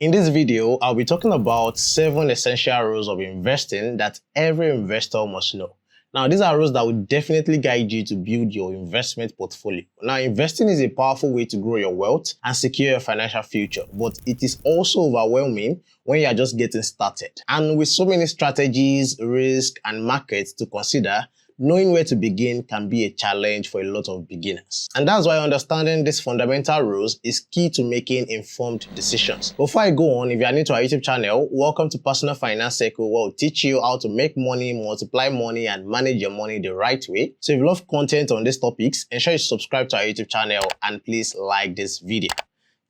In this video, I'll be talking about 7 essential rules of investing that every investor must know. Now, these are rules that will definitely guide you to build your investment portfolio. Now, investing is a powerful way to grow your wealth and secure your financial future, but it is also overwhelming when you are just getting started. And with so many strategies, risks, and markets to consider, knowing where to begin can be a challenge for a lot of beginners. And that's why understanding these fundamental rules is key to making informed decisions. Before I go on, if you are new to our YouTube channel, welcome to Personal Finance Circle, where we'll teach you how to make money, multiply money, and manage your money the right way. So if you love content on these topics, ensure you subscribe to our YouTube channel and please like this video.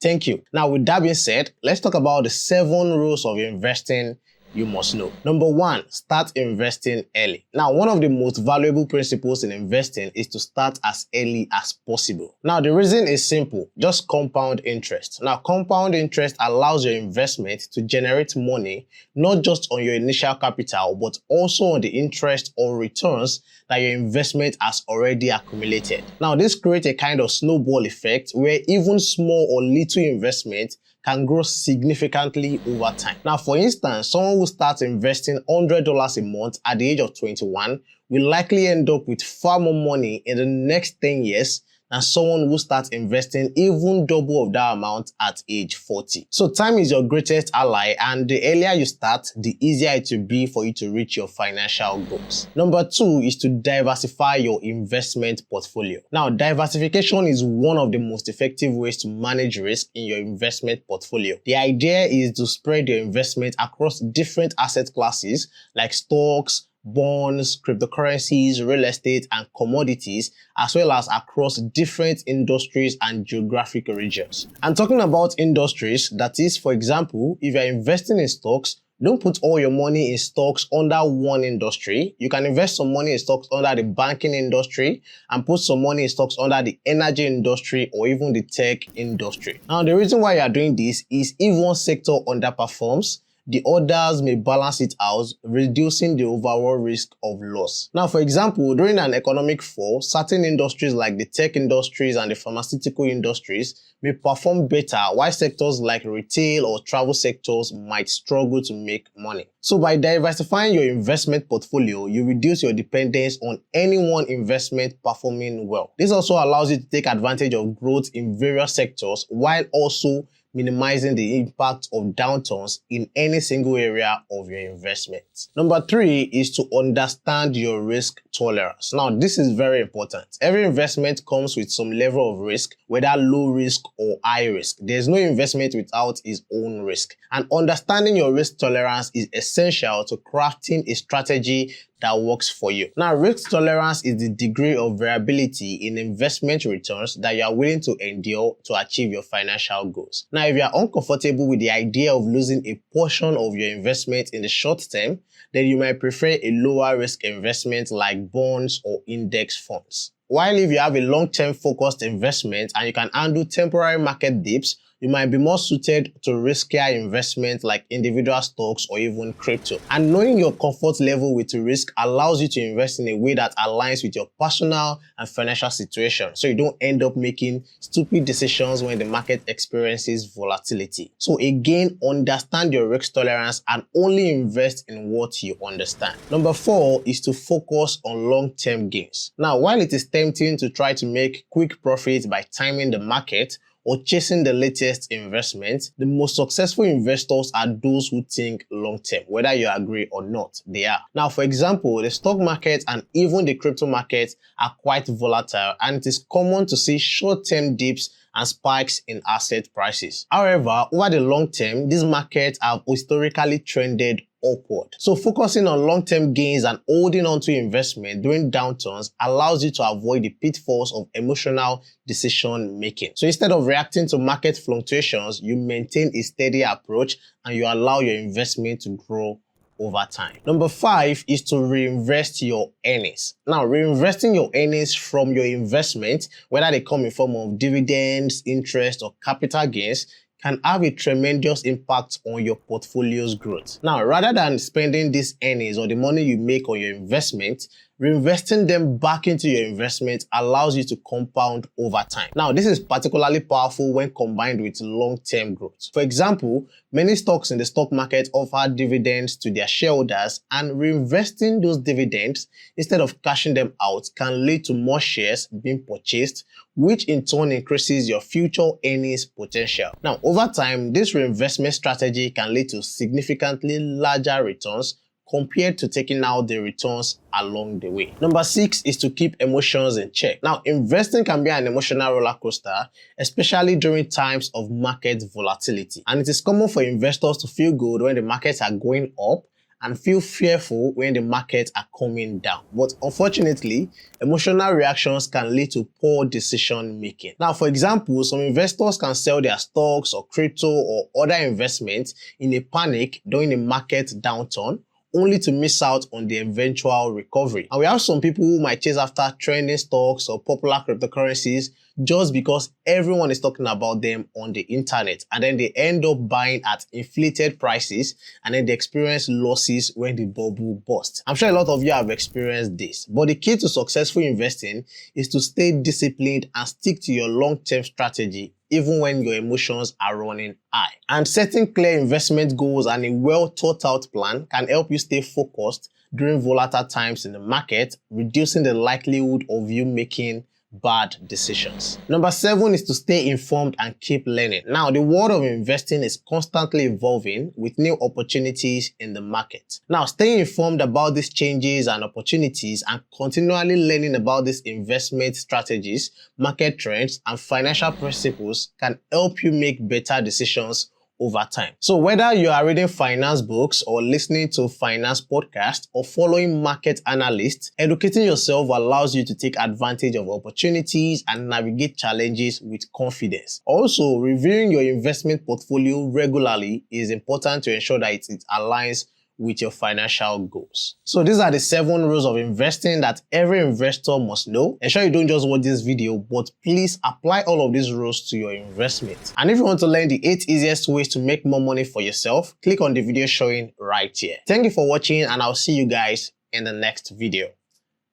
Thank you. Now, with that being said, let's talk about the 7 rules of investing you must know. Number 1, start investing early. Now, one of the most valuable principles in investing is to start as early as possible. Now, the reason is simple, just compound interest. Now, compound interest allows your investment to generate money, not just on your initial capital, but also on the interest or returns that your investment has already accumulated. Now, this creates a kind of snowball effect where even small or little investment can grow significantly over time. Now, for instance, someone who starts investing $100 a month at the age of 21 will likely end up with far more money in the next 10 years than someone who starts investing even double of that amount at age 40. So time is your greatest ally, and the earlier you start, the easier it will be for you to reach your financial goals. Number 2 is to diversify your investment portfolio. Now, diversification is one of the most effective ways to manage risk in your investment portfolio. The idea is to spread your investment across different asset classes like stocks, bonds, cryptocurrencies, real estate, and commodities, as well as across different industries and geographic regions. And talking about industries, that is, for example, if you're investing in stocks, don't put all your money in stocks under one industry. You can invest some money in stocks under the banking industry and put some money in stocks under the energy industry or even the tech industry. Now, the reason why you are doing this is if one sector underperforms, the others may balance it out, reducing the overall risk of loss. Now, for example, during an economic fall, certain industries like the tech industries and the pharmaceutical industries may perform better, while sectors like retail or travel sectors might struggle to make money. So by diversifying your investment portfolio, you reduce your dependence on any one investment performing well. This also allows you to take advantage of growth in various sectors while also minimizing the impact of downturns in any single area of your investment. Number 3 is to understand your risk tolerance. Now, this is very important. Every investment comes with some level of risk, whether low risk or high risk. There's no investment without its own risk. And understanding your risk tolerance is essential to crafting a strategy that works for you. Now, risk tolerance is the degree of variability in investment returns that you are willing to endure to achieve your financial goals. Now, if you are uncomfortable with the idea of losing a portion of your investment in the short term, then you might prefer a lower risk investment like bonds or index funds. While if you have a long-term focused investment and you can handle temporary market dips, you might be more suited to riskier investments like individual stocks or even crypto. And knowing your comfort level with risk allows you to invest in a way that aligns with your personal and financial situation, so you don't end up making stupid decisions when the market experiences volatility. So again, understand your risk tolerance and only invest in what you understand. Number 4 is to focus on long-term gains. Now, while it is tempting to try to make quick profits by timing the market or chasing the latest investment, the most successful investors are those who think long-term, whether you agree or not, they are. Now, for example, the stock market and even the crypto market are quite volatile, and it is common to see short-term dips and spikes in asset prices. However, over the long term, these markets have historically trended upward. So focusing on long-term gains and holding on to investment during downturns allows you to avoid the pitfalls of emotional decision making. So instead of reacting to market fluctuations, you maintain a steady approach and you allow your investment to grow over time. Number 5 is to reinvest your earnings. Now, reinvesting your earnings from your investment, whether they come in form of dividends, interest, or capital gains, can have a tremendous impact on your portfolio's growth. Now, rather than spending these earnings or the money you make on your investment reinvesting them back into your investment allows you to compound over time. Now, this is particularly powerful when combined with long-term growth. For example, many stocks in the stock market offer dividends to their shareholders, and reinvesting those dividends instead of cashing them out can lead to more shares being purchased, which in turn increases your future earnings potential. Now, over time, this reinvestment strategy can lead to significantly larger returns compared to taking out the returns along the way. Number 6 is to keep emotions in check. Now, investing can be an emotional roller coaster, especially during times of market volatility. And it is common for investors to feel good when the markets are going up and feel fearful when the markets are coming down. But unfortunately, emotional reactions can lead to poor decision making. Now, for example, some investors can sell their stocks or crypto or other investments in a panic during a market downturn, only to miss out on the eventual recovery. And we have some people who might chase after trending stocks or popular cryptocurrencies just because everyone is talking about them on the internet, and then they end up buying at inflated prices, and then they experience losses when the bubble bursts. I'm sure a lot of you have experienced this, but the key to successful investing is to stay disciplined and stick to your long-term strategy even when your emotions are running high. And setting clear investment goals and a well thought out plan can help you stay focused during volatile times in the market, reducing the likelihood of you making bad decisions. Number 7 is to stay informed and keep learning. Now, the world of investing is constantly evolving with new opportunities in the market. Now, staying informed about these changes and opportunities and continually learning about these investment strategies, market trends, and financial principles can help you make better decisions over time. So whether you are reading finance books or listening to finance podcasts or following market analysts, educating yourself allows you to take advantage of opportunities and navigate challenges with confidence. Also, reviewing your investment portfolio regularly is important to ensure that it aligns with your financial goals. So these are the 7 rules of investing that every investor must know. Ensure you don't just watch this video, but please apply all of these rules to your investment. And if you want to learn the 8 easiest ways to make more money for yourself, click on the video showing right here. Thank you for watching, and I'll see you guys in the next video.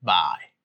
Bye.